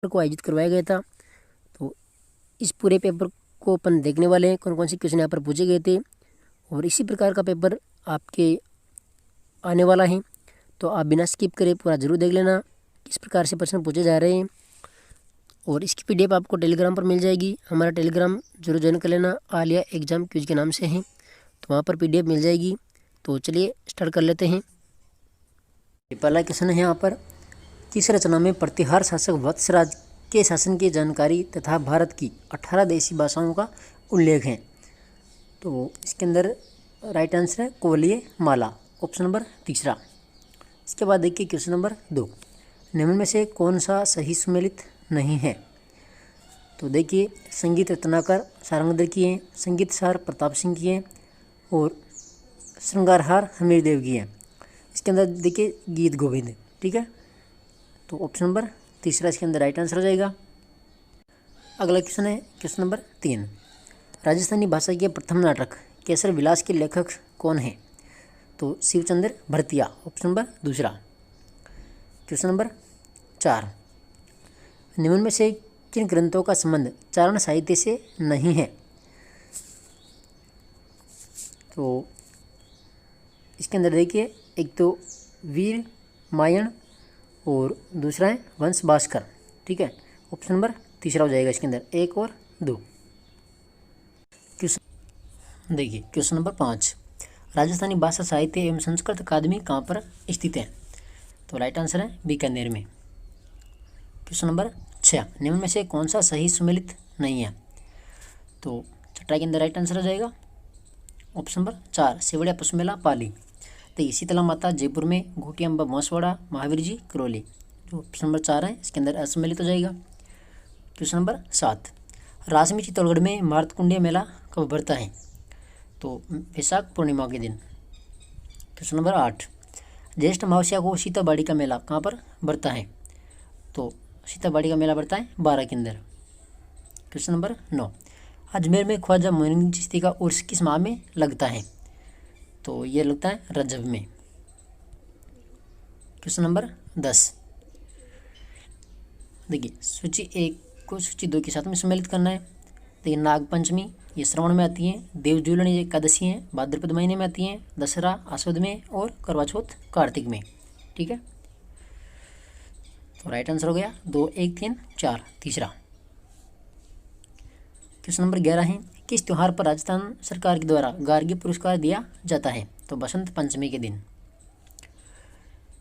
को आयोजित करवाया गया था। तो इस पूरे पेपर को अपन देखने वाले हैं, कौन कौन से क्वेश्चन यहाँ पर पूछे गए थे और इसी प्रकार का पेपर आपके आने वाला है। तो आप बिना स्किप करे पूरा जरूर देख लेना किस प्रकार से प्रश्न पूछे जा रहे हैं। और इसकी पीडीएफ आपको टेलीग्राम पर मिल जाएगी। हमारा टेलीग्राम जरूर ज्वाइन कर लेना, आलिया एग्जाम क्विज के नाम से है, तो वहाँ पर पीडीएफ मिल जाएगी। तो चलिए स्टार्ट कर लेते हैं। पहला क्वेश्चन है यहाँ पर, किस रचना में प्रतिहार शासक वत्सराज के शासन की जानकारी तथा भारत की 18 देशी भाषाओं का उल्लेख है? तो इसके अंदर राइट आंसर है कोवलीय माला, ऑप्शन नंबर तीसरा। इसके बाद देखिए क्वेश्चन नंबर 2, निम्न में से कौन सा सही सुमेलित नहीं है? तो देखिए संगीत रत्नाकर सारंगधर की है, संगीत सार प्रताप सिंह की है और श्रृंगारहार हमीरदेव की है। इसके अंदर देखिए गीत गोविंद, ठीक है, तो ऑप्शन नंबर तीसरा इसके अंदर राइट आंसर हो जाएगा। अगला क्वेश्चन है क्वेश्चन नंबर 3, राजस्थानी भाषा के प्रथम नाटक केसर विलास के लेखक कौन है? तो शिवचंद्र भरतिया, ऑप्शन नंबर दूसरा। क्वेश्चन नंबर 4, निम्न में से किन ग्रंथों का संबंध चारण साहित्य से नहीं है? तो इसके अंदर देखिए एक तो वीर मायण और दूसरा है वंश भास्कर, ठीक है, ऑप्शन नंबर तीसरा हो जाएगा इसके अंदर 1 और 2। क्वेश्चन देखिए क्वेश्चन नंबर 5, राजस्थानी भाषा साहित्य एवं संस्कृत अकादमी कहाँ पर स्थित है? तो राइट आंसर है बीकानेर में। क्वेश्चन नंबर 6, निम्न में से कौन सा सही सुमेलित नहीं है? तो छठा के अंदर राइट आंसर हो जाएगा ऑप्शन नंबर 4, सेवड़िया पुष्मेला पाली। तो शीतला माता जयपुर में, घोटी अम्बा बांसवाड़ा, महावीर जी करौली, जो ऑप्शन नंबर 4 है इसके अंदर असम्मिलित हो जाएगा। क्वेश्चन नंबर 7, राजमी चित्तौड़गढ़ में मार्तकुंडिया मेला कब भरता है? तो वैशाख पूर्णिमा के दिन। क्वेश्चन नंबर 8, ज्येष्ठ अमावस्या को सीताबाड़ी का मेला कहाँ पर भरता है? तो सीताबाड़ी का मेला भरता है 12 के अंदर। क्वेश्चन नंबर 9, अजमेर में ख्वाजा मोइनुद्दीन चिश्ती का उर्स किस माह में लगता है? तो ये लगता है रजब में। क्वेश्चन नंबर 10, देखिए सूची 1 को सूची 2 के साथ में सम्मिलित करना है। देखिए नागपंचमी ये श्रवण में आती है, देवजूलन ये एकादशी है भाद्रपद महीने में आती है, दशहरा आश्वद में और करवा चौथ कार्तिक में, ठीक है। तो राइट आंसर हो गया 2, 1, 3, 4 तीसरा। क्वेश्चन नंबर 11 है, किस त्यौहार पर राजस्थान सरकार के द्वारा गार्गी पुरस्कार दिया जाता है? तो बसंत पंचमी के दिन।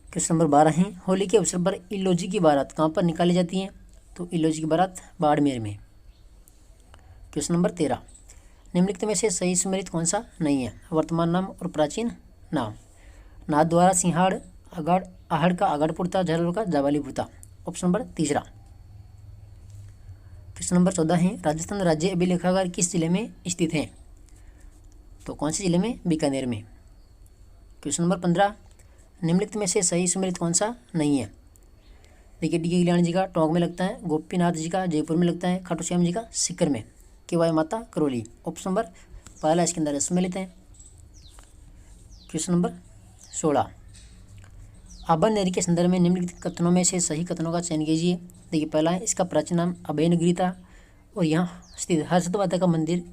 क्वेश्चन नंबर 12 है, होली के अवसर पर इलोजी की बारात कहाँ पर निकाली जाती है? तो इलोजी की बारात बाड़मेर में। क्वेश्चन नंबर 13, निम्नलिखित में से सही सुमेलित कौन सा नहीं है? वर्तमान नाम और प्राचीन नाम। नाथ द्वारा सिंहाड़ अगाड़ आहड़ का आगड़पुरता, झरल का जावालीपुरता, ऑप्शन नंबर तीसरा। क्वेश्चन नंबर 14 है, राजस्थान राज्य अभिलेखागार किस जिले में स्थित है? तो कौन से जिले में? बीकानेर में। क्वेश्चन नंबर 15, निम्नलिखित में से सही सुमेलित कौन सा नहीं है? देखिए डी कल्याण जी का टोंक में लगता है, गोपीनाथ जी का जयपुर में लगता है, खाटू श्याम जी का सीकर में, केवाई माता करौली, ऑप्शन नंबर पहला इसके अंदर सम्मिलित है। क्वेश्चन नंबर 16, आभा नदी के संदर्भ में निम्नलिखित कथनों में से सही कथनों का चयन कीजिए। देखिए पहला है, इसका प्राचीन नाम अभयनगरी था और यहाँ स्थित हर्षद माता का मंदिर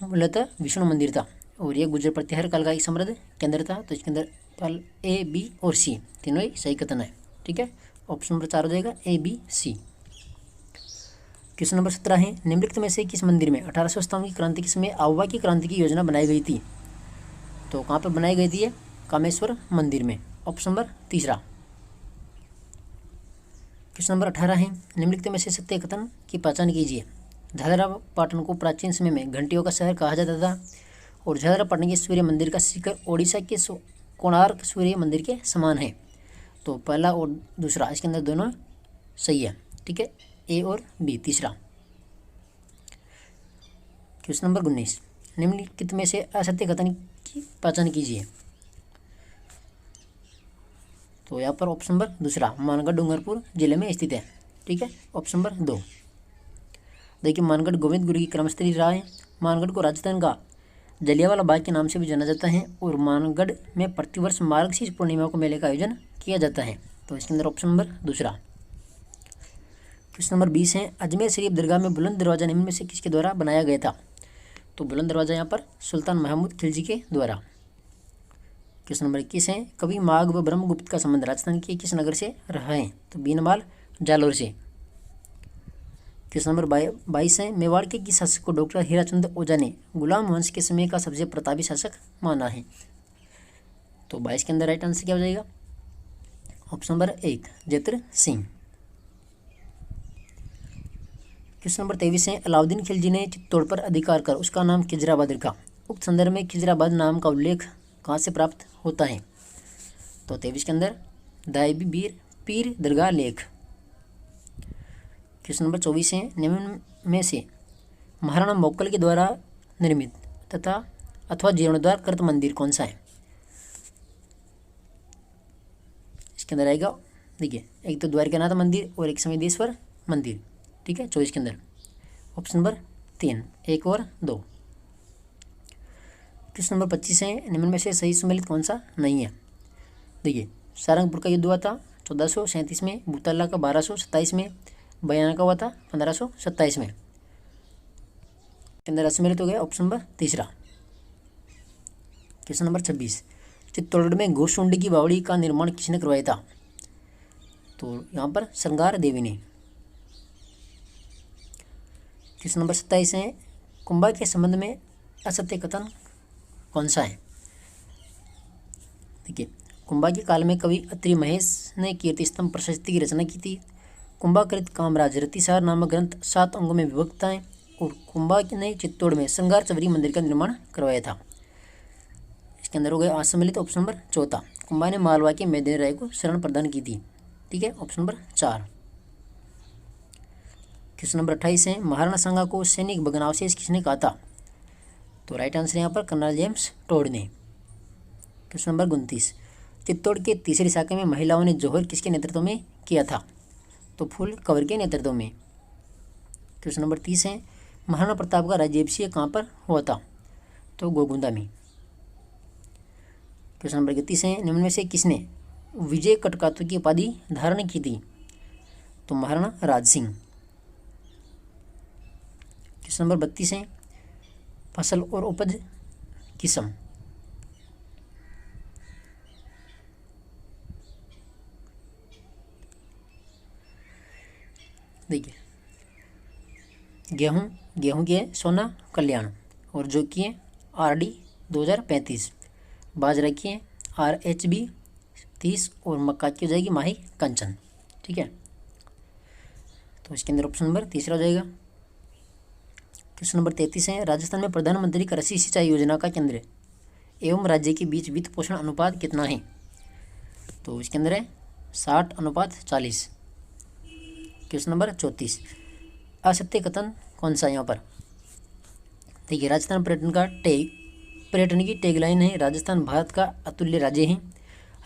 मूलतः विष्णु मंदिर था और यह गुर्जर प्रतिहार काल का एक समृद्ध केंद्र था। तो इसके अंदर ए, बी और सी तीनों ही सही कथन है, ठीक है, ऑप्शन नंबर 4 हो जाएगा ए, बी, सी। क्वेश्चन नंबर 17 है, निम्नलिखित में से किस मंदिर में 1857 की क्रांति के समय आवा की क्रांति की योजना बनाई गई थी? तो कहाँ पर बनाई गई थी? कामेश्वर मंदिर में, ऑप्शन नंबर तीसरा। क्वेश्चन नंबर 18 है, निम्नलिखित में से सत्य कथन की पहचान कीजिए। झालरापाटन को प्राचीन समय में घंटियों का शहर कहा जाता था और झालरापाटन के सूर्य मंदिर का शिखर ओडिशा के कोणार्क सूर्य मंदिर के समान है। तो पहला और दूसरा इसके अंदर दोनों सही है, ठीक है, ए और बी तीसरा। क्वेश्चन नंबर 19, निम्नलिखित में से असत्य कथन की पहचान कीजिए। तो यहाँ पर ऑप्शन नंबर दूसरा, मानगढ़ डूंगरपुर जिले में स्थित है, ठीक है, ऑप्शन नंबर 2। देखिए मानगढ़ गोविंद गुरु की क्रमस्थली रहा है। मानगढ़ को राजस्थान का जलियांवाला बाग के नाम से भी जाना जाता है और मानगढ़ में प्रतिवर्ष मार्गशीर्ष पूर्णिमा को मेले का आयोजन किया जाता है। तो इसके अंदर ऑप्शन नंबर दूसरा। क्वेश्चन नंबर 20 है, अजमेर शरीफ दरगाह में बुलंद दरवाजा निम्न में से किसके द्वारा बनाया गया था? तो बुलंद दरवाजा यहाँ पर सुल्तान महमूद खिलजी के द्वारा। क्वेश्चन नंबर 21 है, कवि माघ व ब्रह्मगुप्त का संबंध राजस्थान के किस नगर से रहा है? तो बीनमाल जालोर से। क्वेश्चन नंबर 22 है, मेवाड़ के किस शासक को डॉक्टर हीराचंद ओझा ने गुलाम वंश के समय का सबसे प्रतापी शासक माना है? तो 22 के अंदर राइट आंसर क्या हो जाएगा? Option number 1 Jaitra Singh. Question number 23 है, अलाउद्दीन खिलजी ने चित्तौड़ पर अधिकार कर उसका नाम खिजराबाद रखा। उक्त संदर्भ में खिजराबाद नाम का उल्लेख कहाँ से प्राप्त होता है? तो 23 के अंदर दायबी बीर पीर दरगाह लेख। क्वेश्चन नंबर 24 है, निम्न में से महाराणा मोक्कल के द्वारा निर्मित तथा अथवा जीर्णोद्धार कृत मंदिर कौन सा है? इसके अंदर आएगा, देखिए, एक तो द्वारकानाथ मंदिर और एक समयदेश्वर मंदिर। ठीक है, 24 के अंदर ऑप्शन नंबर 3 1 और 2। क्वेश्चन नंबर 25 है, निम्न में से सही सम्मिलित कौन सा नहीं है? देखिए, सारंगपुर का युद्ध हुआ था 1437 में, भूतल्ला का 1227 में, बयाना का हुआ था 1527 में। अंदर असम्मिलित हो गया option number 3। Question number 26, Chittorgarh में घोषुंडी की बावड़ी का निर्माण किसने करवाया था? तो यहाँ पर श्रृंगार देवी ने। क्वेश्चन नंबर 27 है, कुंभा के संबंध में असत्य कथन कौन सा है? देखिए, कुंभा के काल में कवि अत्रि महेश ने कीर्ति स्तंभ प्रशस्ति की रचना की थी। कुंभाकृत कामराज रतिसार नामक ग्रंथ 7 अंगों में विभक्त है और कुंभा ने चित्तौड़ में श्रृंगार चवरी मंदिर का निर्माण करवाया था। इसके अंदर हो गया असम्मिलित ऑप्शन नंबर 4। कुंभा ने मालवा के मेदिनी राय को शरण प्रदान की थी। ठीक है, ऑप्शन नंबर 4। क्वेश्चन नंबर 28 है, महाराणा सांगा को सैनिक भग्नावशेष किसने कहा था? तो राइट आंसर यहाँ पर कर्नल जेम्स टोड ने। क्वेश्चन नंबर 29, चित्तौड़ के तीसरी शाखा में महिलाओं ने जौहर किसके नेतृत्व में किया था? तो फूल कंवर के नेतृत्व में। क्वेश्चन नंबर 30 है, महाराणा प्रताप का राज्याभिषेक कहाँ पर हुआ था? तो गोगुंदा में। क्वेश्चन नंबर 31 है, निम्न में से किसने विजय कटकातु की उपाधि धारण की थी? तो महाराणा राज सिंह। क्वेश्चन नंबर 32 है, फसल और उपज किस्म। देखिए, गेहूं की है सोना कल्याण और जो की है RD 2035, बाजरा की है RHB 30 और मक्का की हो जाएगी माही कंचन। ठीक है, तो इसके अंदर ऑप्शन नंबर 3 हो जाएगा। क्वेश्चन नंबर 33 है, राजस्थान में प्रधानमंत्री कृषि सिंचाई योजना का केंद्र एवं राज्य के बीच वित्त पोषण अनुपात कितना है? तो इसके अंदर है 60:40। क्वेश्चन नंबर 34, असत्य कथन कौन सा है यहाँ पर? देखिए, राजस्थान पर्यटन की टैगलाइन है, राजस्थान भारत का अतुल्य राज्य है।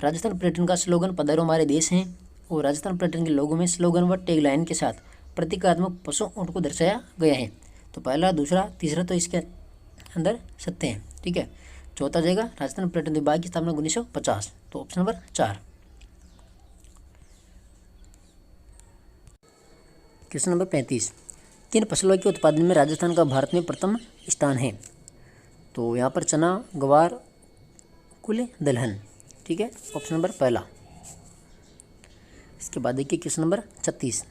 राजस्थान पर्यटन का स्लोगन पधारो हमारे देश है और राजस्थान पर्यटन के लोगों में स्लोगन व टैगलाइन के साथ प्रतीकात्मक पशु ऊँट को दर्शाया गया है। तो पहला, दूसरा, तीसरा तो इसके अंदर सत्य है। ठीक है, चौथा जाएगा राजस्थान पर्यटन विभाग की स्थापना 1950, तो ऑप्शन नंबर 4। क्वेश्चन नंबर 35, किन फसलों के उत्पादन में राजस्थान का भारत में प्रथम स्थान है? तो यहाँ पर चना, ग्वार, कुल, दलहन। ठीक है, ऑप्शन नंबर 1। इसके बाद देखिए क्वेश्चन नंबर 36,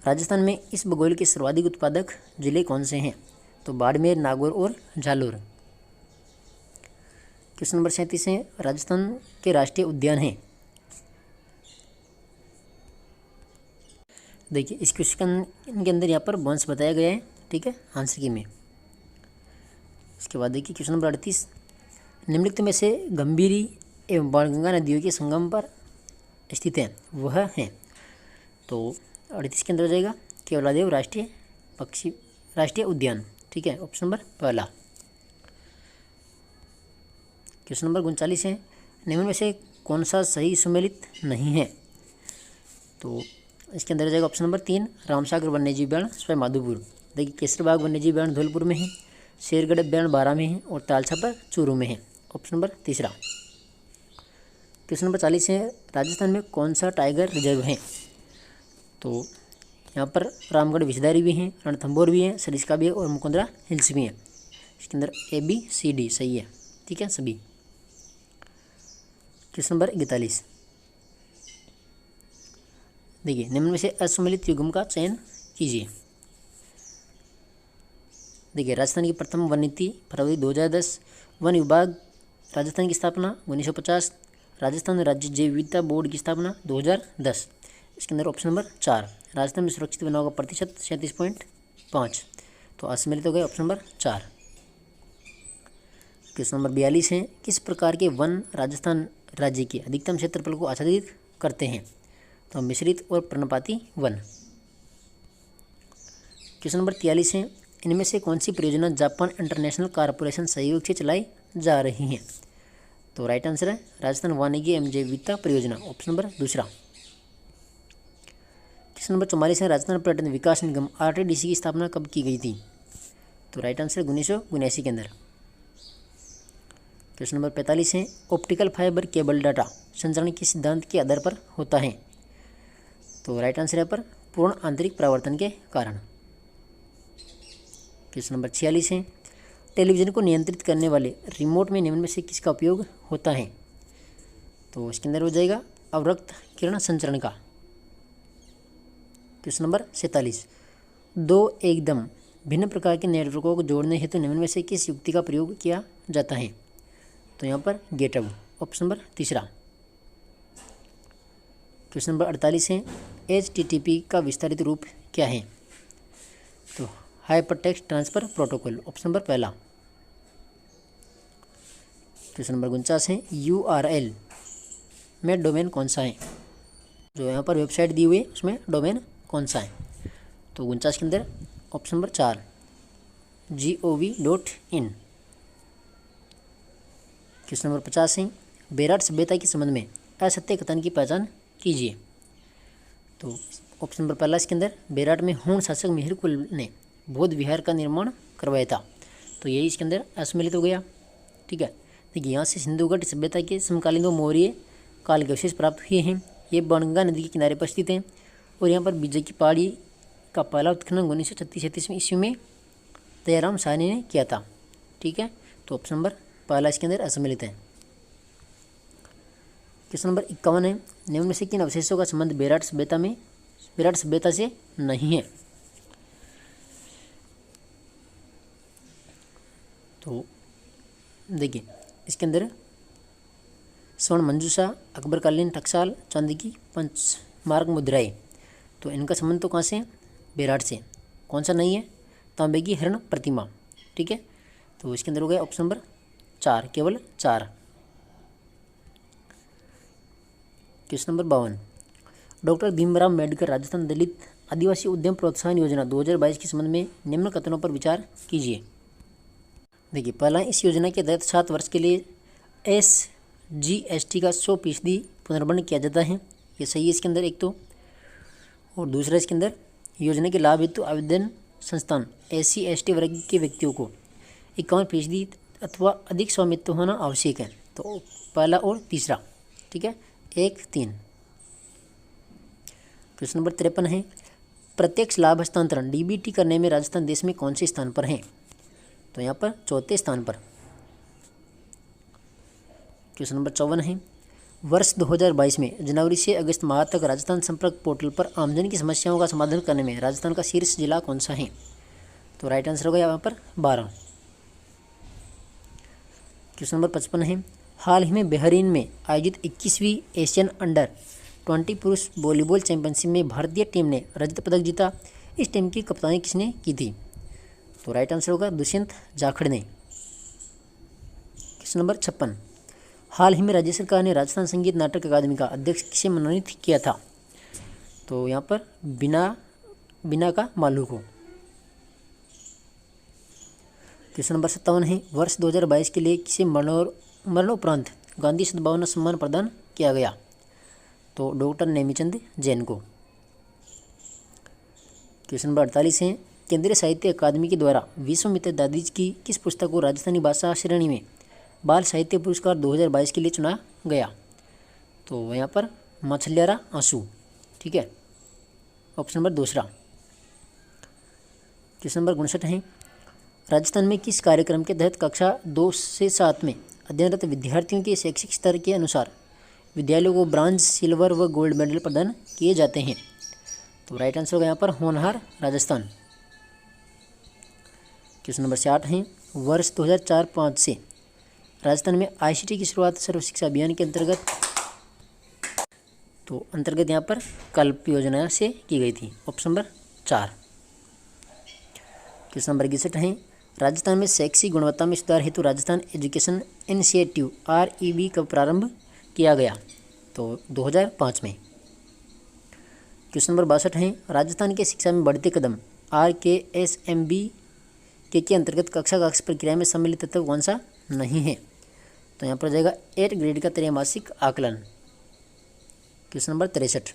राजस्थान में इस भूगोल के सर्वाधिक उत्पादक जिले कौन से हैं? तो बाड़मेर, नागौर और जालोर। क्वेश्चन नंबर 37 है, राजस्थान के राष्ट्रीय उद्यान हैं। देखिए, इस क्वेश्चन के अंदर यहाँ पर वंश बताया गया है। ठीक है, आंसर की में। इसके बाद देखिए क्वेश्चन नंबर 38, निम्नलिखित में से गंभीरी एवं बाणगंगा नदियों के संगम पर स्थित है वह है? तो 38 के अंदर हो जाएगा केवलादेव राष्ट्रीय उद्यान। ठीक है, ऑप्शन नंबर 1। क्वेश्चन नंबर 39 है, निम्न में से कौन सा सही सुमेलित नहीं है? तो इसके अंदर हो जाएगा ऑप्शन नंबर 3, रामसागर वन्यजीव अभयारण्य सवाई माधोपुर। देखिए, केसरबाग वन्यजीव अभयारण्य धौलपुर में है, शेरगढ़ अभयारण्य बारां में है और तालछापर चूरू में है। Option number 3। क्वेश्चन नंबर 40 है, राजस्थान में कौन सा टाइगर रिजर्व है? तो यहाँ पर रामगढ़ विषधारी भी हैं, रणथंभौर भी है, सरिस्का भी है और मुकुंदरा हिल्स भी हैं। इसके अंदर ABCD सही है, ठीक है सभी। क्वेश्चन नंबर 41, देखिए निम्न में से असम्मिलित युग्म का चयन कीजिए। देखिए राजस्थान की प्रथम वन नीति फरवरी 2010, वन विभाग राजस्थान की स्थापना 1950, राजस्थान राज्य जैव विविधता बोर्ड की स्थापना 2010। इसके अंदर ऑप्शन नंबर 4, राजस्थान में सुरक्षित वनों का प्रतिशत 37.5, तो असम्मिलित हो गए ऑप्शन नंबर 4। क्वेश्चन नंबर 42 है, किस प्रकार के वन राजस्थान राज्य के अधिकतम क्षेत्रफल को आच्छादित करते हैं? तो मिश्रित और पर्णपाती वन। क्वेश्चन नंबर 43 है, इनमें से कौन सी परियोजना जापान इंटरनेशनल कारपोरेशन सहयोग से चलाई जा रही हैं? तो राइट आंसर है राजस्थान वानिकी एवं जैव विविधता परियोजना, ऑप्शन नंबर दूसरा। क्वेश्चन नंबर 44 है, राजस्थान पर्यटन विकास निगम RTDC की स्थापना कब की गई थी? तो राइट आंसर 1979 के अंदर। क्वेश्चन नंबर 45 है, ऑप्टिकल फाइबर केबल डाटा संचरण के सिद्धांत के आधार पर होता है? तो राइट आंसर है पर पूर्ण आंतरिक परावर्तन के कारण। क्वेश्चन नंबर 46 है, टेलीविजन को नियंत्रित करने वाले रिमोट में निम्न में से किसका उपयोग होता है? तो इसके अंदर हो जाएगा अवरक्त किरण संचरण का। क्वेश्चन नंबर 47, दो एकदम भिन्न प्रकार के नेटवर्कों को जोड़ने हेतु निम्न में से किस युक्ति का प्रयोग किया जाता है? तो यहाँ पर गेट अवे, ऑप्शन नंबर तीसरा। क्वेश्चन नंबर 48 है, HTTP का विस्तारित रूप क्या है? तो hyper text transfer protocol, option number पहला। क्वेश्चन नंबर 49 है, URL में डोमेन कौन सा है? जो यहाँ पर वेबसाइट दी हुई है उसमें डोमेन कौन सा है? तो 49 के अंदर option number 4 gov.in। Question number 50 है, बेराट सभ्यता के संबंध में असत्य कथन की पहचान कीजिए। तो ऑप्शन नंबर पहला इसके अंदर बेराट में हूण शासक मिहिरकुल ने बौद्ध विहार का निर्माण करवाया था, तो यही इसके अंदर असम्मिलित हो गया। ठीक है, देखिए यहाँ से सिंधु घाटी सभ्यता के समकालीन व मौर्य काल के अवशेष प्राप्त हुए हैं। ये बनगंगा नदी के किनारे पर स्थित हैं और यहाँ पर विजय की पहाड़ी का पहला उत्खनन 1936 ईस्वी में दयाराम साहनी ने किया था। ठीक है, तो ऑप्शन नंबर पहला इसके अंदर असम्मिलित है। क्वेश्चन नंबर 51 है, निम्न में से किन अवशेषों का संबंध बेराट सभ्यता से नहीं है? तो देखिए इसके अंदर स्वर्ण मंजूषा, अकबरकालीन टकसाल, चांदी की पंचमार्क मुद्राएं, तो इनका संबंध तो कहाँ से? बेराट से। कौन सा नहीं है? तांबे की हरण प्रतिमा। ठीक है, तो इसके अंदर हो गया ऑप्शन नंबर 4, केवल 4। Question number 52, doctor Bhimrao Ambedkar Rajasthan दलित आदिवासी उद्यम प्रोत्साहन योजना 2022 के संबंध में निम्न कथनों पर विचार कीजिए। देखिए पहला, इस योजना के तहत 7 वर्ष के लिए SGST का 100% पुनर्गठन किया जाता है, ये सही है इसके अंदर एक तो। और दूसरा इसके अंदर योजना के लाभ हेतु आवेदन संस्थान SC/ST वर्ग के व्यक्तियों को 51% अथवा अधिक स्वामित्व होना आवश्यक है, तो पहला और तीसरा। ठीक है, 1, 3। क्वेश्चन नंबर 53 है, प्रत्यक्ष लाभ हस्तांतरण DBT करने में राजस्थान देश में कौन से स्थान पर है? तो यहाँ पर 4थे स्थान पर। क्वेश्चन नंबर 54 है, वर्ष 2022 में जनवरी से अगस्त माह तक राजस्थान संपर्क पोर्टल पर आमजन की समस्याओं का समाधान करने में राजस्थान का शीर्ष जिला कौन सा है? तो राइट आंसर होगा यहाँ पर 12। क्वेश्चन नंबर 55 है, हाल ही में बहरीन में आयोजित 21वीं एशियन अंडर-20 पुरुष वॉलीबॉल चैंपियनशिप में भारतीय टीम ने रजत पदक जीता। इस टीम की कप्तानी किसने की थी? तो राइट आंसर होगा दुष्यंत जाखड़ ने। क्वेश्चन नंबर 56, हाल ही में राज्य सरकार ने राजस्थान संगीत नाटक अकादमी का अध्यक्ष किसे मनोनीत किया था? तो यहाँ पर बिना का मालू को। क्वेश्चन नंबर 57 है, वर्ष 2022 के लिए किसे मरणोपरांत गांधी सद्भावना सम्मान प्रदान किया गया? तो डॉक्टर नेमीचंद जैन को। क्वेश्चन नंबर 48 है, केंद्रीय साहित्य अकादमी के द्वारा विश्वामित्र दादीज की किस पुस्तक को राजस्थानी भाषा श्रेणी में बाल साहित्य पुरस्कार 2022 के लिए चुना गया? तो यहाँ पर मछलियारा आंसू। ठीक है, ऑप्शन नंबर दूसरा। क्वेश्चन नंबर 59 है, राजस्थान में किस कार्यक्रम के तहत कक्षा 2 से 7 में अध्ययनरत विद्यार्थियों के शैक्षिक स्तर के अनुसार विद्यालयों को ब्रॉन्ज, सिल्वर व गोल्ड मेडल प्रदान किए जाते हैं? तो राइट आंसर होगा यहाँ पर होनहार, राजस्थान। क्वेश्चन नंबर 60 है, वर्ष 2004-05 से राजस्थान में आईसीटी की शुरुआत सर्व शिक्षा अभियान के अंतर्गत यहाँ पर कल्प योजना से की गई थी। Option number 4। क्वेश्चन नंबर 61 है, राजस्थान में शैक्षिक गुणवत्ता में सुधार हेतु राजस्थान एजुकेशन इनिशिएटिव REB कब प्रारंभ किया गया? तो 2005 में। क्वेश्चन नंबर 62 है, राजस्थान के शिक्षा में बढ़ते कदम RKSMB के अंतर्गत कक्षा कक्ष प्रक्रिया में सम्मिलित तत्व कौन सा नहीं है? तो यहाँ पर जाएगा 8 ग्रेड का त्रैमासिक आकलन। क्वेश्चन नंबर 63,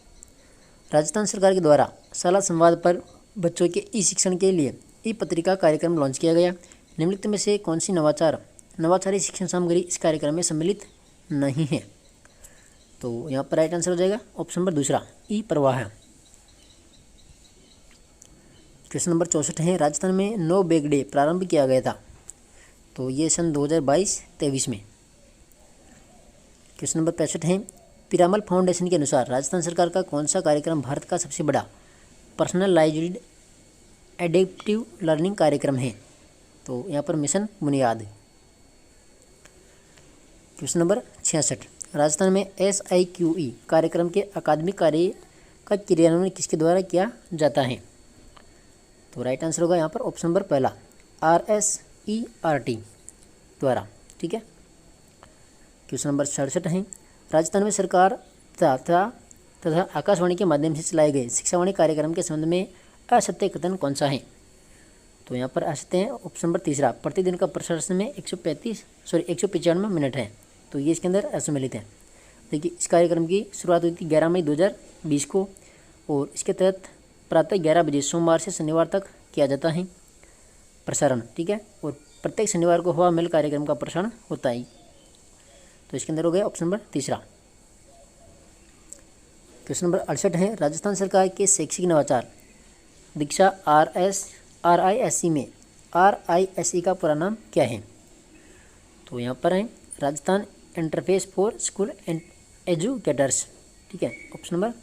राजस्थान सरकार के द्वारा शाला संवाद पर बच्चों के ई शिक्षण के लिए ई पत्रिका कार्यक्रम लॉन्च किया गया। निम्नलिखित में से कौन सी नवाचारी शिक्षण सामग्री इस कार्यक्रम में सम्मिलित नहीं है? तो यहाँ पर राइट आंसर हो जाएगा ऑप्शन नंबर 2, ई प्रवाह। क्वेश्चन नंबर 64 है, राजस्थान में नो बैग डे प्रारंभ किया गया था? तो ये सन 2022-23 में। क्वेश्चन नंबर 65 है, पीरामल फाउंडेशन के अनुसार राजस्थान सरकार का कौन सा कार्यक्रम भारत का सबसे बड़ा पर्सनलाइज्ड एडेप्टिव लर्निंग कार्यक्रम है? तो यहाँ पर मिशन बुनियाद। क्वेश्चन नंबर 66, राजस्थान में SIQE कार्यक्रम के अकादमिक कार्य का क्रियान्वयन किसके द्वारा किया जाता है? तो राइट आंसर होगा यहाँ पर ऑप्शन नंबर 1, RSERT द्वारा। ठीक है। क्वेश्चन नंबर 67 है, राजस्थान में सरकार तथा आकाशवाणी के माध्यम से चलाए गए शिक्षावाणी कार्यक्रम के संबंध में असत्य कथन कौन सा है? तो यहाँ पर असत्य है ऑप्शन नंबर 3, प्रतिदिन का प्रसारण समय 195 मिनट है। तो ये इसके अंदर असम्मिलित है। देखिए, इस कार्यक्रम की शुरुआत हुई थी 11 मई 2020 को और इसके तहत प्रातः 11 बजे सोमवार से शनिवार तक किया जाता है प्रसारण। ठीक है, और प्रत्येक शनिवार को हवा महल कार्यक्रम का प्रसारण होता है। तो इसके अंदर हो गया ऑप्शन नंबर 3। क्वेश्चन नंबर 68 है, राजस्थान सरकार के शैक्षिक नवाचार दीक्षा RISE में RISE का पूरा नाम क्या है? तो यहाँ पर है Rajasthan interface for school educators. ठीक है, ऑप्शन नंबर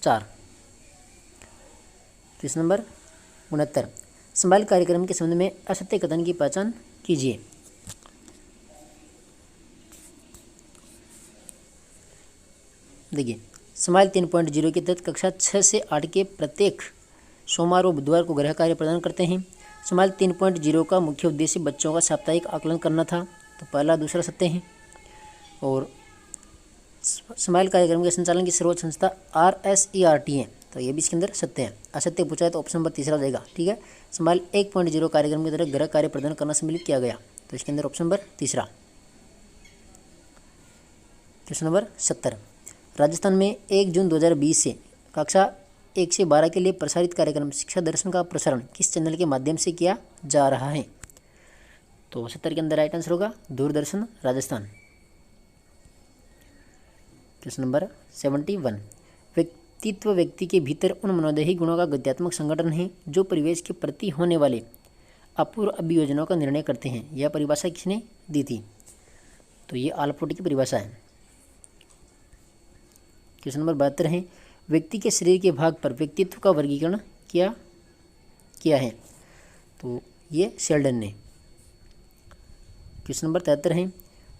4। क्वेश्चन नंबर 69, संभाल कार्यक्रम के संबंध में असत्य कथन की पहचान कीजिए। देखिए, स्माइल 3.0 के तहत कक्षा 6 से 8 के प्रत्येक सोमवार और बुधवार को गृह कार्य प्रदान करते हैं। स्माइल 3.0 का मुख्य उद्देश्य बच्चों का साप्ताहिक आकलन करना था। तो पहला दूसरा सत्य है। और स्माइल कार्यक्रम के संचालन की सर्वोच्च संस्था RSERT है। तो ये भी इसके अंदर सत्य है। असत्य पूछा है तो ऑप्शन नंबर 3 हो जाएगा। ठीक है, स्माइल 1.0 कार्यक्रम की तरह गृह कार्य प्रदान करना सम्मिलित किया गया। तो इसके अंदर option number 3। Question number 70, Rajasthan में 1 जून 2020 से कक्षा 1 से 12 के लिए प्रसारित कार्यक्रम शिक्षा दर्शन का प्रसारण किस चैनल के माध्यम से किया जा रहा है? तो 70 के अंदर राइट आंसर होगा दूरदर्शन राजस्थान। क्वेश्चन नंबर 71, व्यक्तित्व व्यक्ति के भीतर उन मनोदेही गुणों का गद्यात्मक संगठन है जो परिवेश के प्रति होने वाले अपूर्व अभियोजनों का निर्णय करते हैं। यह परिभाषा किसने दी थी? तो ये आलपोटी की परिभाषा है। क्वेश्चन नंबर 72 है, व्यक्ति के शरीर के भाग पर व्यक्तित्व का वर्गीकरण किया है? तो ये शेल्डन ने। क्वेश्चन नंबर 73 है,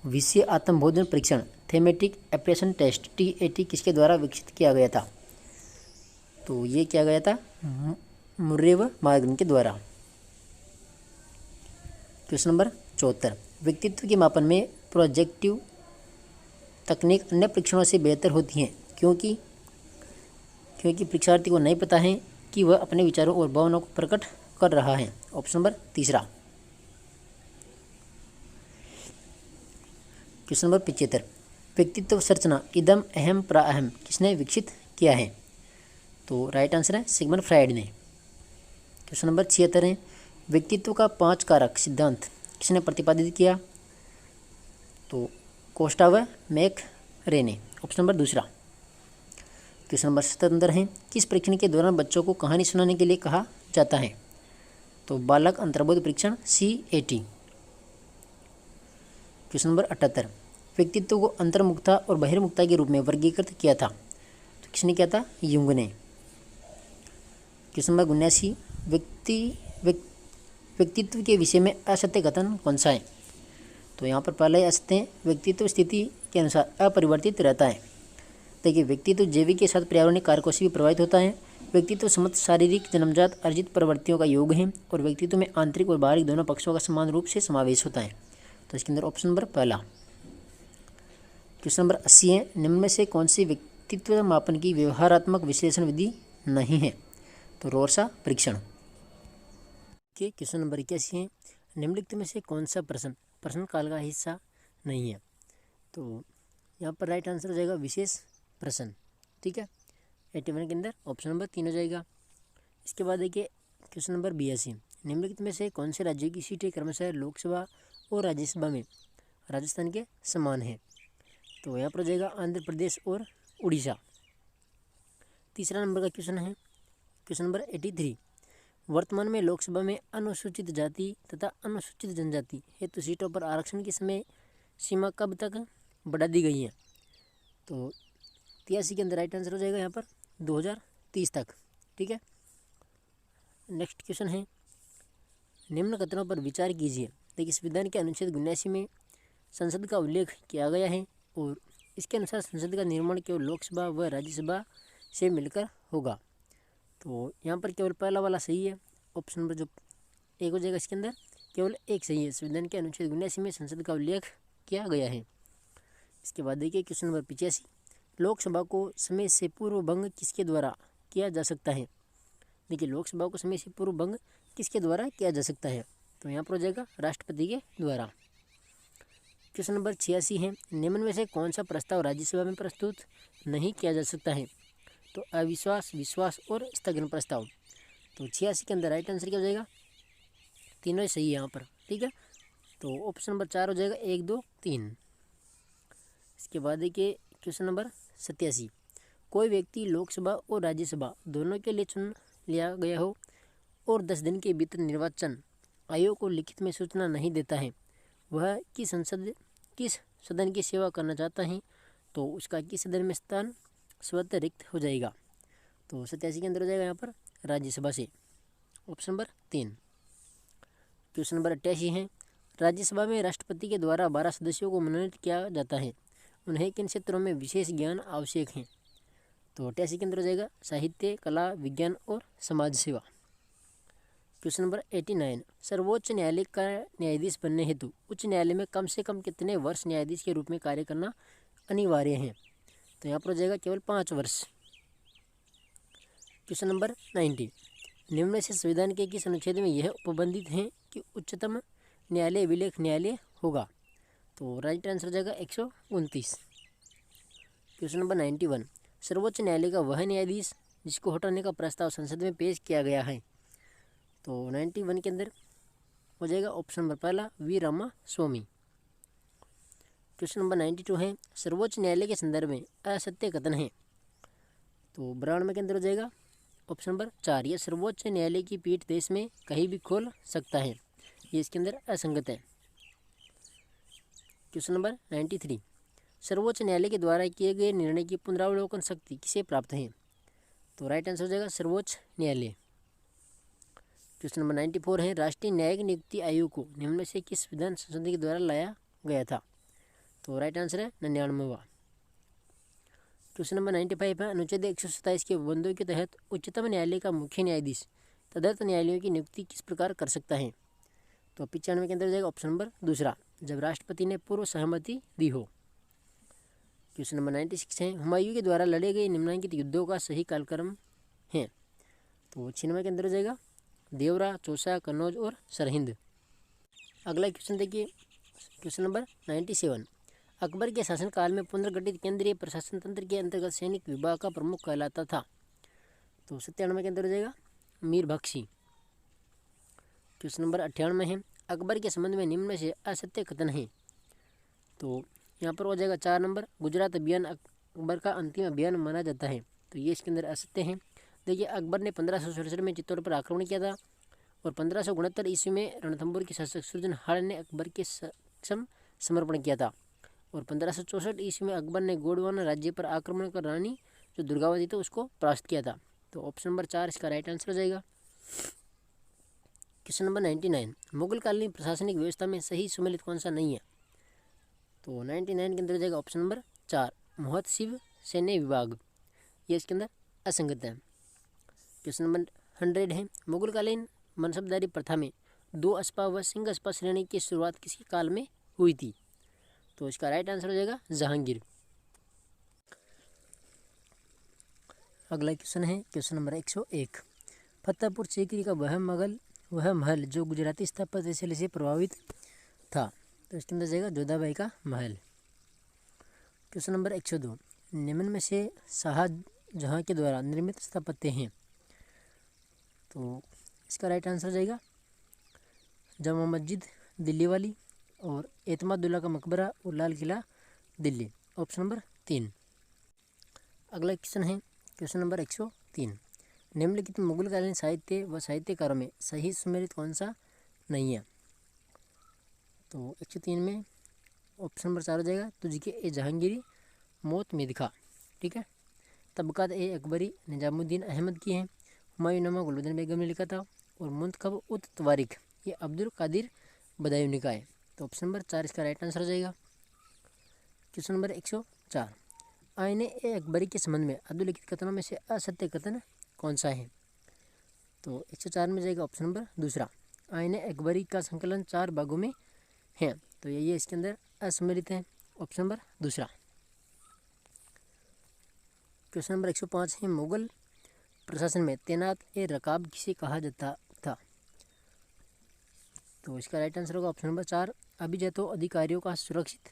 विषय आत्मबोधन परीक्षण थेमेटिक एप्रेशन टेस्ट TAT किसके द्वारा विकसित किया गया था? तो ये किया गया था मुर्रे व मार्गन के द्वारा। क्वेश्चन नंबर 74, व्यक्तित्व के मापन में प्रोजेक्टिव तकनीक अन्य परीक्षणों से बेहतर होती है क्योंकि परीक्षार्थी को नहीं पता है कि वह अपने विचारों और भावनाओं को प्रकट कर रहा है। Option number 3। क्वेश्चन नंबर 75, व्यक्तित्व संरचना इदम अहम प्राअहम किसने विकसित किया है? तो राइट आंसर है सिगमंड फ्रायड ने। क्वेश्चन नंबर 76 है, व्यक्तित्व का 5 कारक सिद्धांत किसने प्रतिपादित किया? तो कोस्टा व मैकरे ने। Option number 2। क्वेश्चन नंबर 77 है, किस परीक्षण के दौरान बच्चों को कहानी सुनाने के लिए कहा जाता है? तो बालक अंतर्बोध परीक्षण CAT। क्वेश्चन नंबर 78, व्यक्तित्व को अंतर्मुखता और बहिर्मुखता के रूप में वर्गीकृत किया था, तो किसने किया था? युंग ने। क्वेश्चन नंबर 79, व्यक्तित्व के विषय में असत्य कथन कौन सा है? तो यहाँ पर पहला ही असत्य है, व्यक्तित्व स्थिति के अनुसार अपरिवर्तित रहता है। देखिए, व्यक्तित्व जैविक के साथ पर्यावरणिक कारकों से भी प्रभावित होता है। व्यक्तित्व समस्त शारीरिक जन्मजात अर्जित प्रवृत्तियों का योग है और व्यक्तित्व में आंतरिक और बाहरी दोनों पक्षों का समान रूप से समावेश होता है। तो इसके अंदर ऑप्शन नंबर पहला। क्वेश्चन नंबर 80 है, निम्न में से कौन सी व्यक्तित्व मापन की व्यवहारात्मक विश्लेषण विधि नहीं है? तो रोर्सा परीक्षण। क्वेश्चन नंबर 81 है, निम्नलिखित में से कौन सा प्रश्न काल का हिस्सा नहीं है? तो यहाँ पर राइट आंसर हो जाएगा विशेष प्रश्न। ठीक है, 81 के अंदर ऑप्शन नंबर 3 हो जाएगा। इसके बाद देखिए क्वेश्चन नंबर 82, निम्नलिखित में से कौन से राज्यों की सीटें क्रमशः लोकसभा और राज्यसभा में राजस्थान के समान है? तो यहाँ पर हो जाएगा आंध्र प्रदेश और उड़ीसा। तीसरा नंबर का क्वेश्चन है क्वेश्चन नंबर 83, वर्तमान में लोकसभा में अनुसूचित जाति तथा अनुसूचित जनजाति हेतु सीटों पर आरक्षण की समय सीमा कब तक बढ़ा दी गई है? तो 83 के अंदर राइट आंसर हो जाएगा यहाँ पर 2030 तक। ठीक है, नेक्स्ट क्वेश्चन है, निम्न कथनों पर विचार कीजिए। देखिए, संविधान के अनुच्छेद 79 में संसद का उल्लेख किया गया है और इसके अनुसार संसद का निर्माण केवल लोकसभा व राज्यसभा से मिलकर होगा। तो यहाँ पर केवल पहला वाला सही है, ऑप्शन नंबर जो एक हो जाएगा इसके अंदर केवल एक सही है। संविधान के अनुच्छेद 79 में संसद का उल्लेख किया गया है। इसके बाद देखिए क्वेश्चन नंबर 85, लोकसभा को समय से पूर्व भंग किसके द्वारा किया जा सकता है? देखिए, लोकसभा को समय से पूर्व भंग किसके द्वारा किया जा सकता है? तो यहाँ पर हो जाएगा राष्ट्रपति के द्वारा। क्वेश्चन नंबर 86 है, निम्न में से कौन सा प्रस्ताव राज्यसभा में प्रस्तुत नहीं किया जा सकता है? तो अविश्वास, विश्वास और स्थगन प्रस्ताव। तो 86 के अंदर राइट आंसर क्या हो जाएगा? तीनों ही सही है यहाँ पर। ठीक है, तो ऑप्शन नंबर 4 हो जाएगा 1, 2, 3। इसके बाद देखिए क्वेश्चन नंबर 87, कोई व्यक्ति लोकसभा और राज्यसभा दोनों के लिए चुन लिया गया हो और 10 दिन के भीतर निर्वाचन आयोग को लिखित में सूचना नहीं देता है, वह किस सदन की सेवा करना चाहता है, तो उसका किस सदन में स्थान स्वतः रिक्त हो जाएगा? तो 87 के अंदर हो जाएगा यहाँ पर राज्यसभा से, ऑप्शन नंबर 3। क्वेश्चन नंबर 88 है, राज्यसभा में राष्ट्रपति के द्वारा 12 सदस्यों को मनोनीत किया जाता है, उन्हें किन क्षेत्रों में विशेष ज्ञान आवश्यक है? तो 88 के अंदर हो जाएगा साहित्य, कला, विज्ञान और समाज सेवा। क्वेश्चन नंबर 89, सर्वोच्च न्यायालय का न्यायाधीश बनने हेतु उच्च न्यायालय में कम से कम कितने वर्ष न्यायाधीश के रूप में कार्य करना अनिवार्य है? तो यहाँ पर हो जाएगा केवल 5 वर्ष। क्वेश्चन नंबर 90, निम्न में से संविधान के किस अनुच्छेद में यह उपबंधित है कि उच्चतम न्यायालय विलेख न्यायालय होगा? तो राइट आंसर हो जाएगा 129। क्वेश्चन नंबर 91, सर्वोच्च न्यायालय का वह न्यायाधीश जिसको हटाने का प्रस्ताव संसद में पेश किया गया है? तो 91 के अंदर हो जाएगा ऑप्शन नंबर पहला वी रामास्वामी। क्वेश्चन नंबर 92 है, सर्वोच्च न्यायालय के संदर्भ में असत्य कथन है? तो 92 के अंदर हो जाएगा ऑप्शन नंबर 4, यह सर्वोच्च न्यायालय की पीठ देश में कहीं भी खोल सकता है, ये इसके अंदर असंगत है। क्वेश्चन नंबर 93, सर्वोच्च न्यायालय के द्वारा किए गए निर्णय की पुनरावलोकन शक्ति किसे प्राप्त है? तो राइट आंसर हो जाएगा सर्वोच्च न्यायालय। क्वेश्चन नंबर 94 है, राष्ट्रीय न्यायिक नियुक्ति आयोग को निम्न में से किस विधान संशोधन के द्वारा लाया गया था? तो राइट आंसर है 99वां। क्वेश्चन नंबर 95 है, अनुच्छेद 127 के बंदों के तहत उच्चतम न्यायालय का मुख्य न्यायाधीश तदर्थ न्यायालयों की नियुक्ति किस प्रकार कर सकता है? तो 95 के अंदर जाएगा ऑप्शन नंबर दूसरा, जब राष्ट्रपति ने पूर्व सहमति दी हो। क्वेश्चन नंबर 96 है, हुमायूं के द्वारा लड़े गए निम्नलिखित युद्धों का सही कालक्रम है? तो 96 के अंदर जाएगा देवरा, चौसा, कन्नौज और सरहिंद। अगला क्वेश्चन देखिए क्वेश्चन नंबर 97, अकबर के शासनकाल में पुनर्गठित केंद्रीय प्रशासन तंत्र के अंतर्गत सैनिक विभाग का प्रमुख कहलाता था? तो 97 के अंदर हो जाएगा मीर बख्शी। क्वेश्चन नंबर 98 है, अकबर के संबंध में निम्न में से असत्य कथन है? तो यहाँ पर हो जाएगा 4 नंबर, गुजरात अभियान अकबर का अंतिम अभियान माना जाता है, तो ये इसके अंदर असत्य है। देखिए, अकबर ने 1567 में चित्तौड़ पर आक्रमण किया था और 1569 ईस्वी में रणथंभौर के शासक सूरजनहाड़ ने अकबर के समक्ष समर्पण किया था। और 1564 ईस्वी में अकबर ने गोंडवाना राज्य पर आक्रमण कर रानी जो दुर्गावती थी उसको परास्त किया था। तो ऑप्शन नंबर 4 इसका राइट आंसर हो जाएगा। क्वेश्चन नंबर 99, मुगल कालीन प्रशासनिक व्यवस्था में सही सुमेलित कौन सा नहीं है? तो 99 के अंदर हो जाएगा ऑप्शन नंबर 4 महत्शिव सैन्य विभाग, ये इसके अंदर असंगत है। क्वेश्चन नंबर 100 है, मुगल कालीन मनसबदारी प्रथा में 2 अस्पा व सिंह अस्पा श्रेणी की शुरुआत किसके काल में हुई थी? तो इसका राइट आंसर हो जाएगा जहांगीर। अगला क्वेश्चन है क्वेश्चन नंबर 101, फतेहपुर सीकरी का वह महल जो गुजराती स्थापत्य शैली से प्रभावित था? तो इसके अंदर जाएगा जोधाबाई का महल। क्वेश्चन नंबर 102, निम्न में से शाहजहां के द्वारा निर्मित स्थापत्य हैं? तो इसका राइट आंसर हो जाएगा जामा मस्जिद दिल्ली वाली, और एतमादुल्ला का मकबरा और लाल किला दिल्ली, ऑप्शन नंबर 3। अगला क्वेश्चन है क्वेश्चन नंबर 103, निम्नलिखित मुगलकालीन साहित्य व साहित्यकारों में सही सुमेलित कौन सा नहीं है? तो 103 में ऑप्शन नंबर 4 हो जाएगा तुझके ए जहांगीरी मौत में दिखा, ठीक है। तबकात ए अकबरी निजामुद्दीन अहमद की है, हुमायूं गुलबदन बेगम ने लिखा था, और मुंतखब उत तवारिख ये अब्दुल कादिर बदायूनी का है। तो ऑप्शन नंबर 4 इसका राइट आंसर हो जाएगा। क्वेश्चन नंबर 104, आईने ए अकबरी के संबंध में अधोलिखित कथनों में से असत्य कथन कौन सा है? तो 104 में जाएगा ऑप्शन नंबर 2 आईने अकबरी का संकलन 4 भागों में है, तो ये इसके अंदर असम्मिलित है, ऑप्शन नंबर 2। क्वेश्चन नंबर 105 है, मुगल प्रशासन में तैनात ए रकाब किसे कहा जाता था? तो इसका राइट आंसर होगा ऑप्शन नंबर 4 अभिजातों अधिकारियों का सुरक्षित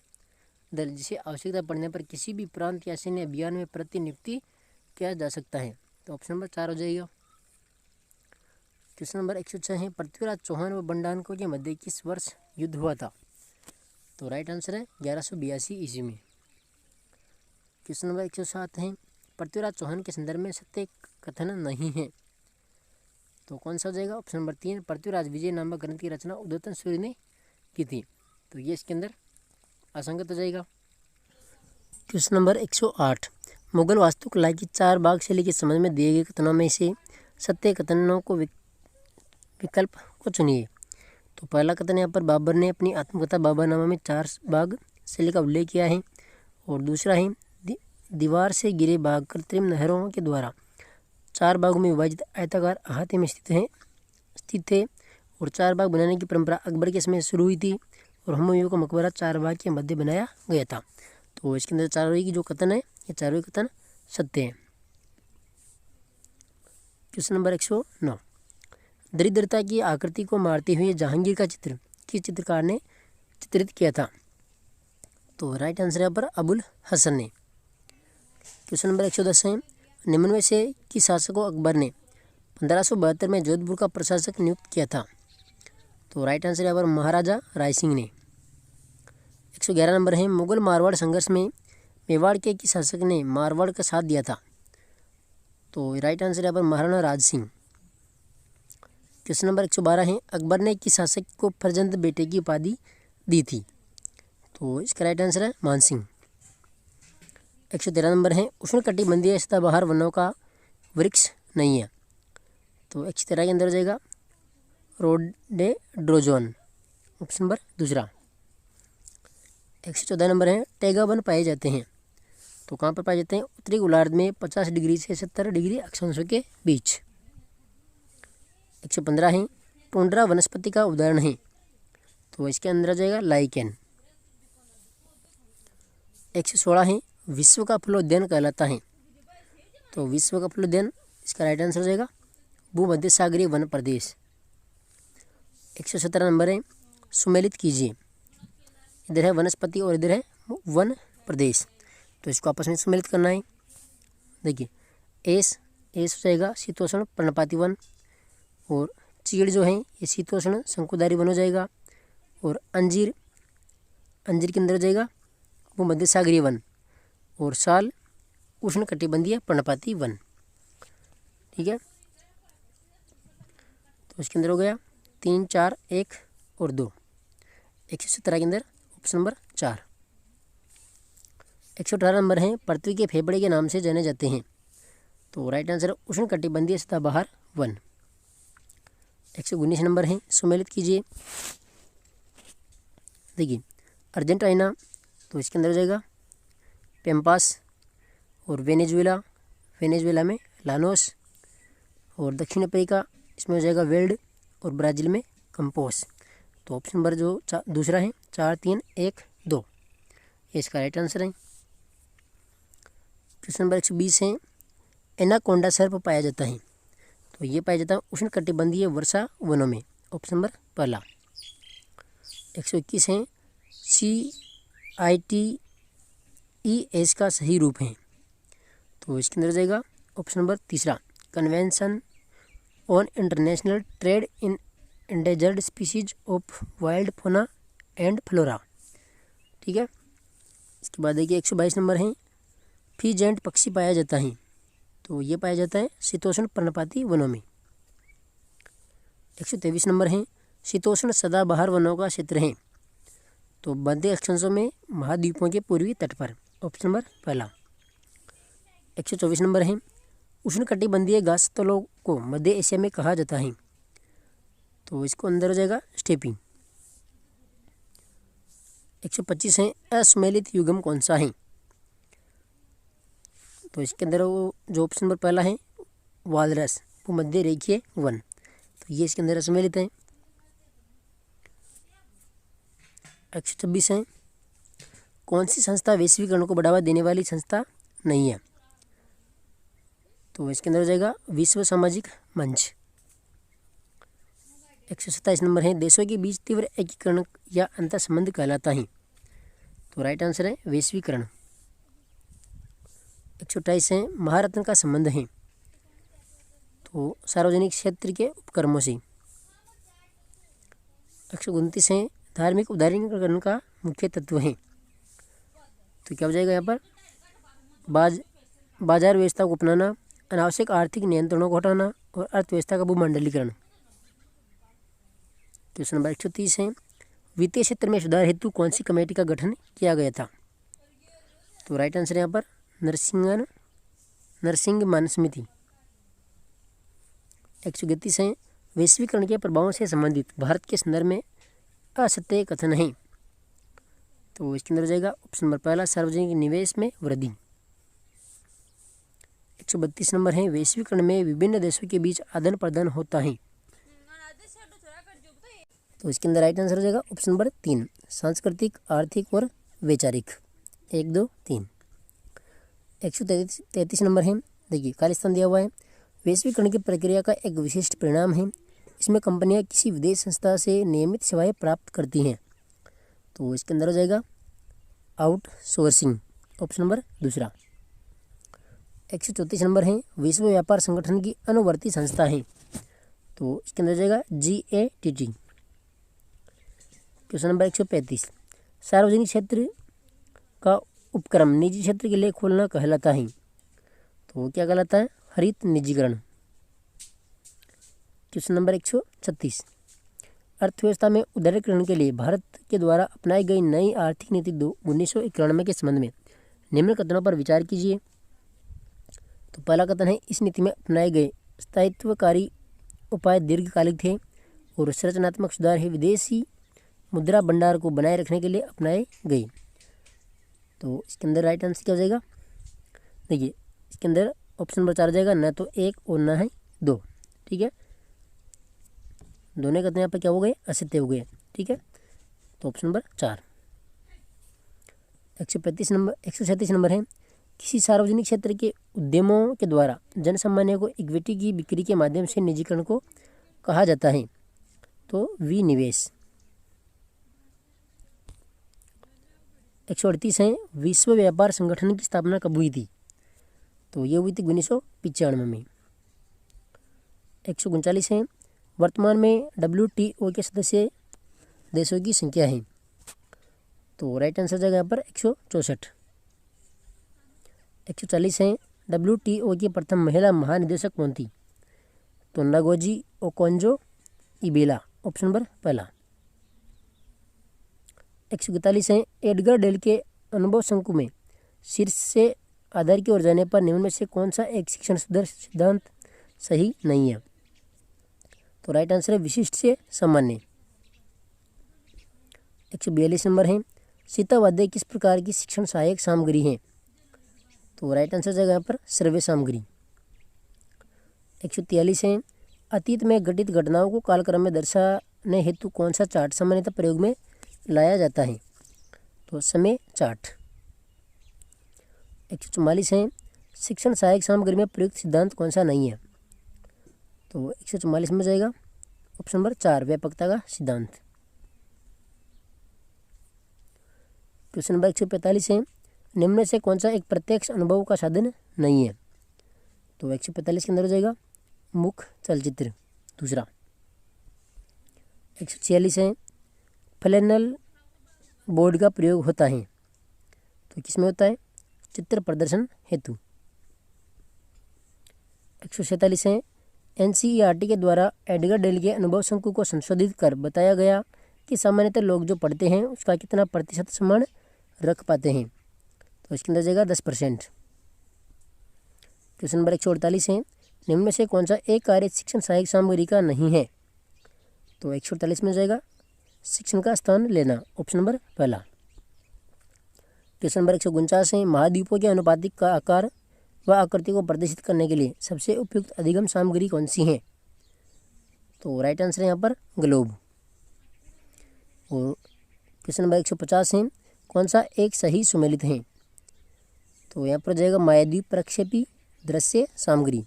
दल, जिसे आवश्यकता पड़ने पर किसी भी प्रांत या सैन्य अभियान में प्रतिनियुक्ति किया जा सकता है। तो ऑप्शन नंबर 4 हो जाएगा। क्वेश्चन नंबर 106 है, पृथ्वीराज चौहान व बंडानको के मध्य किस वर्ष युद्ध हुआ था? तो राइट आंसर है 1182 ईस्वी में। क्वेश्चन नंबर 107 है, पृथ्वीराज चौहान के संदर्भ में सत्य कथन नहीं है, तो कौन सा हो जाएगा? ऑप्शन नंबर 3 पृथ्वीराज विजय नामक ग्रंथ की रचना उद्योतन सूर्य ने की थी, तो ये इसके अंदर असंगत हो जाएगा। क्वेश्चन नंबर 108, मुगल वास्तुकला की 4 भाग शैली के संबंध में दिए गए कथनों में से सत्य कथनों को विकल्प को चुनिए। तो पहला कथन यहाँ पर बाबर ने अपनी आत्मकथा बाबरनामा में 4 भाग शैली का उल्लेख किया है, और दूसरा है दीवार से गिरे भाग कृत्रिम नहरों के द्वारा 4 भागों में विभाजित आयताकार अहाते में स्थित थे, और 4 भाग बनाने की परंपरा अकबर के समय शुरू हुई थी, और हुमायूं का मकबरा 4 भाग के मध्य बनाया गया था। तो इसके अंदर चारों की जो कथन है ये चारों कथन सत्य है। क्वेश्चन नंबर 109, दरिद्रता की आकृति को मारते हुए जहांगीर का चित्र किस चित्रकार ने चित्रित किया था? तो राइट आंसर यहाँ पर अबुल हसन ने। क्वेश्चन नंबर 110 है, निम्न में से किस शासक को अकबर ने 1572 में जोधपुर का प्रशासक नियुक्त किया था? तो राइट आंसर यहाँ पर महाराजा राय सिंह ने। 111 नंबर है, मुगल मारवाड़ संघर्ष में मेवाड़ के किस शासक ने मारवाड़ का साथ दिया था? तो राइट आंसर यहाँ पर महाराणा राज सिंह। क्वेश्चन नंबर 112 है, अकबर ने किस शासक को फर्जंद बेटे की उपाधि दी थी? तो इसका राइट आंसर है मान सिंह। 113 नंबर है, उष्णकटिबंधीय सदाबहार वनों का वृक्ष नहीं है, तो 113 के अंदर हो जाएगा रोडेड्रोजोन, ऑप्शन नंबर 2। 114 नंबर है, टैगा वन पाए जाते हैं, तो कहाँ पर पाए जाते हैं? उत्तरी गोलार्ध में 50 डिग्री से 70 डिग्री अक्षांशों के बीच। 115 है, टुंड्रा वनस्पति का उदाहरण है, तो इसके अंदर आ जाएगा लाइकेन। 116 है, विश्व का फलोद्यान कहलाता है, तो विश्व का फलोद्यान इसका राइट आंसर हो जाएगा भूमध्य सागरीय वन प्रदेश। 117 नंबर है, सुमेलित कीजिए, इधर है वनस्पति और इधर है वन प्रदेश, तो इसको आपस में सम्मिलित करना है। देखिए एस हो जाएगा शीतोष्ण पर्णपाती वन, और चीड़ जो है ये शीतोष्ण शंकुधारी वन हो जाएगा, और अंजीर के अंदर हो जाएगा वो मध्य सागरीय वन, और साल उष्णकटिबंधीय पर्णपाती वन। ठीक है, तो तो इसके अंदर हो गया 3, 4, 1 और 2। 117 के अंदर ऑप्शन नंबर 4। 118 नंबर है पृथ्वी के फेफड़े के नाम से जाने जाते हैं। तो राइट आंसर उष्णकटिबंधीय सदाबहार वन। 119 नंबर है, सम्मिलित कीजिए। देखिए अर्जेंटीना, तो इसके अंदर हो जाएगा पेम्पास, और वेनेजुएला में लानोस, और दक्षिण अफ्रीका इसमें हो जाएगा वेल्ड, और ब्राज़ील में कंपोस। तो ऑप्शन नंबर जो दूसरा है 4, 3, 1, 2 ये इसका राइट आंसर है। क्वेश्चन नंबर 120 है, एनाकोंडा सर्प पाया जाता है। तो ये पाया जाता है उष्णकटिबंधीय वर्षा वनों में। ऑप्शन नंबर पहला। 121 है, CITES का सही रूप है। तो इसके अंदर हो जाएगा ऑप्शन नंबर तीसरा, convention on international trade in endangered species of wild fauna and flora. ठीक है। इसके बाद देखिए 122 नंबर है, फीजेंट पक्षी पाया जाता है। तो ये पाया जाता है शीतोष्ण पर्णपाती वनों में। 123 नंबर है, शीतोष्ण सदाबहार वनों का क्षेत्र है। तो मध्य अक्षांशों में महाद्वीपों के पूर्वी तट पर। ऑप्शन नंबर पहला। 124 नंबर है, उष्णकटिबंधीय घास स्थलों को मध्य एशिया में कहा जाता है। तो इसको अंदर हो जाएगा स्टेपी। 125 है, असम्मिलित युग्म कौन सा है। तो इसके अंदर वो जो ऑप्शन नंबर पहला है वालरस, वो मध्य रेखीय वन। तो ये इसके अंदर असम्मिलित है। 126 है, कौन सी संस्था वैश्वीकरण को बढ़ावा देने वाली संस्था नहीं है। तो इसके अंदर हो जाएगा विश्व सामाजिक मंच। 127 नंबर है, देशों के बीच तीव्र एकीकरण या अंतर संबंध कहलाता है। तो राइट आंसर है वैश्वीकरण। 128 है, महारत्न का संबंध है। तो सार्वजनिक क्षेत्र के उपक्रमों से। 129 है, धार्मिक उदारीकरण का मुख्य तत्व है। तो क्या हो जाएगा यहाँ पर, बाजार व्यवस्था को अपनाना, अनावश्यक आर्थिक नियंत्रणों को हटाना, और अर्थव्यवस्था का भूमंडलीकरण। क्वेश्चन नंबर 130 है, वित्तीय क्षेत्र में सुधार हेतु कौन सी कमेटी का गठन किया गया था। तो राइट आंसर यहाँ पर नरसिंगमन समिति। 131 है, वैश्वीकरण के प्रभावों से संबंधित भारत के संदर्भ में असत्य कथन है। तो इसके अंदर हो जाएगा ऑप्शन नंबर पहला, सार्वजनिक निवेश में वृद्धि। 132 नंबर है, वैश्वीकरण में विभिन्न देशों के बीच आदान प्रदान होता है। तो इसके अंदर राइट आंसर हो जाएगा ऑप्शन नंबर 3, सांस्कृतिक, आर्थिक और वैचारिक। 1, 2, 3। 133 नंबर है, देखिए खालिस्तान दिया हुआ है, वैश्वीकरण की प्रक्रिया का एक विशिष्ट परिणाम है। इसमें कंपनियां किसी विदेश संस्था से नियमित सेवाएं प्राप्त करती हैं। तो इसके अंदर हो जाएगा आउटसोर्सिंग। ऑप्शन नंबर दूसरा। 134 नंबर है, विश्व व्यापार संगठन की अनुवर्ती संस्था है। तो इसके अंदर हो जाएगा GATT। क्वेश्चन नंबर 135, सार्वजनिक क्षेत्र का उपक्रम निजी क्षेत्र के लिए खोलना कहलाता है। तो वो क्या कहलाता है, हरित निजीकरण। क्वेश्चन नंबर 136, अर्थव्यवस्था में उदारीकरण के लिए भारत के द्वारा अपनाई गई नई आर्थिक नीति 1991 के संबंध में निम्न कथनों पर विचार कीजिए। तो पहला कथन है, इस नीति में अपनाए गए स्थायित्वकारी उपाय दीर्घकालिक थे और संरचनात्मक सुधार ही विदेशी मुद्रा भंडार को बनाए रखने के लिए अपनाए गए। तो इसके अंदर राइट आंसर क्या हो जाएगा, देखिए इसके अंदर ऑप्शन नंबर 4 हो जाएगा, न तो 1 और न है 2। ठीक है, दोनों कथन यहाँ पर क्या हो गए, असत्य हो गए। ठीक है, तो ऑप्शन नंबर 4। 137 नंबर है, किसी सार्वजनिक क्षेत्र के उद्यमों के द्वारा जनसामान्य को इक्विटी की बिक्री के माध्यम से निजीकरण को कहा जाता है। तो विनिवेश। 138 है, विश्व व्यापार संगठन की स्थापना कब हुई थी। तो ये हुई थी 1995 में। 139 है, वर्तमान में WTO के सदस्य देशों की संख्या है। तो राइट आंसर जाएगा यहाँ पर 164। 140 है, WTO की प्रथम महिला महानिदेशक कौन थी। तो नगोजी ओकोंजो इबेला, ऑप्शन नंबर पहला। 141 है, एडगर डेल के अनुभव शंकु में शीर्ष से आधार की ओर जाने पर निम्न में से कौन सा एक शिक्षण सिद्धांत सही नहीं है? तो राइट आंसर है विशिष्ट से सामान्य। 142 नंबर है, सीतावाद्य किस प्रकार की शिक्षण सहायक सामग्री है? तो राइट आंसर जाएगा यहाँ पर सर्वे सामग्री। 143 है, अतीत में घटित घटनाओं को कालक्रम में दर्शाने हेतु कौन सा चार्ट सामान्यतः प्रयोग में लाया जाता है? तो समय चार्ट। 144 है, शिक्षण सहायक सामग्री में प्रयुक्त सिद्धांत कौन सा नहीं है? तो 144 में जाएगा ऑप्शन नंबर 4, व्यापकता का सिद्धांत। क्वेश्चन नंबर 145 है, निम्न में से कौन सा एक प्रत्यक्ष अनुभव का साधन नहीं है? तो 145 के अंदर हो जाएगा मुख चलचित्र, दूसरा। 146 है, फ्लैनल बोर्ड का प्रयोग होता है, तो किसमें होता है? चित्र प्रदर्शन हेतु। 147 है, NCERT के द्वारा एडगर डेल के अनुभव शंकु को संशोधित कर बताया गया कि सामान्यतः लोग जो पढ़ते हैं उसका कितना प्रतिशत सम्मान रख पाते हैं? तो इसके अंदर जाएगा 10%। क्वेश्चन नंबर 148 है, निम्न में से कौन सा एक कार्य शिक्षण सहायक सामग्री का नहीं है? तो 148 में जाएगा शिक्षण का स्थान लेना, ऑप्शन नंबर पहला। क्वेश्चन नंबर 149 है, महाद्वीपों के अनुपातिक का आकार व आकृति को प्रदर्शित करने के लिए सबसे उपयुक्त अधिगम सामग्री कौन सी है? तो राइट आंसर है यहाँ पर ग्लोब। और क्वेश्चन नंबर 150 है, कौन सा एक सही सुमेलित है? तो यहाँ पर जाएगा मायाद्वीप प्रक्षेपी दृश्य सामग्री,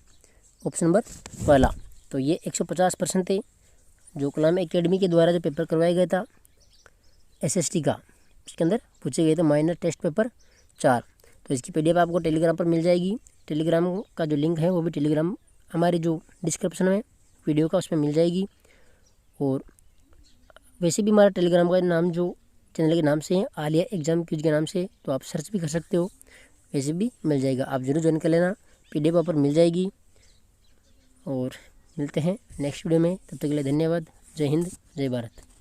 ऑप्शन नंबर पहला। तो ये 150% थे जो कलाम एकेडमी के द्वारा जो पेपर करवाया गया था SST का, इसके अंदर पूछे गए थे माइनर टेस्ट पेपर 4। तो इसकी PDF आपको टेलीग्राम पर मिल जाएगी। टेलीग्राम का जो लिंक है वो भी टेलीग्राम हमारे जो डिस्क्रिप्शन में वीडियो का उसमें मिल जाएगी। और वैसे भी हमारा टेलीग्राम का नाम जो चैनल के नाम से है आलिया एग्जाम क्विज के नाम से, तो आप सर्च भी कर सकते हो, वैसे भी मिल जाएगा, आप जरूर ज्वाइन कर लेना, PDF पर मिल जाएगी। और मिलते हैं नेक्स्ट वीडियो में, तब तक के लिए धन्यवाद। जय हिंद, जय भारत।